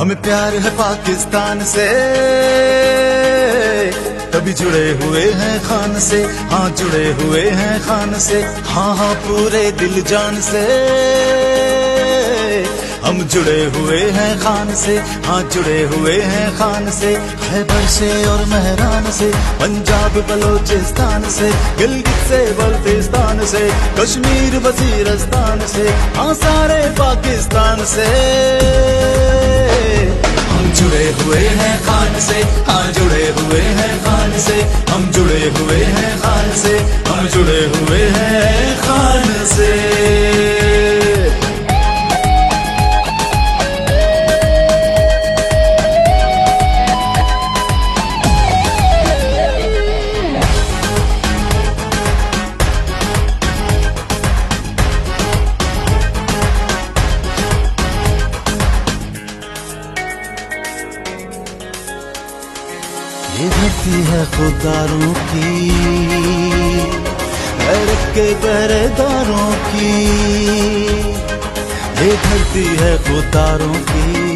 हमें प्यार है पाकिस्तान से, तभी जुड़े हुए हैं खान से। हाँ जुड़े हुए हैं खान से, हाँ हाँ पूरे दिल जान से हम जुड़े हुए हैं खान से। हाँ जुड़े हुए हैं खान से, खैबर से और महरान से, पंजाब बलोचिस्तान से, गिलगित से बल्तिस्तान से, कश्मीर वजीरस्तान से, हाँ सारे पाकिस्तान से हम जुड़े हुए हैं खान से। हाँ जुड़े हुए हैं खान से, हम जुड़े हुए हैं खान से, हम जुड़े हुए हैं खान से। ये धरती है खुदारों की, हैरत के पहरेदारों की। ये धरती है खुदारों की,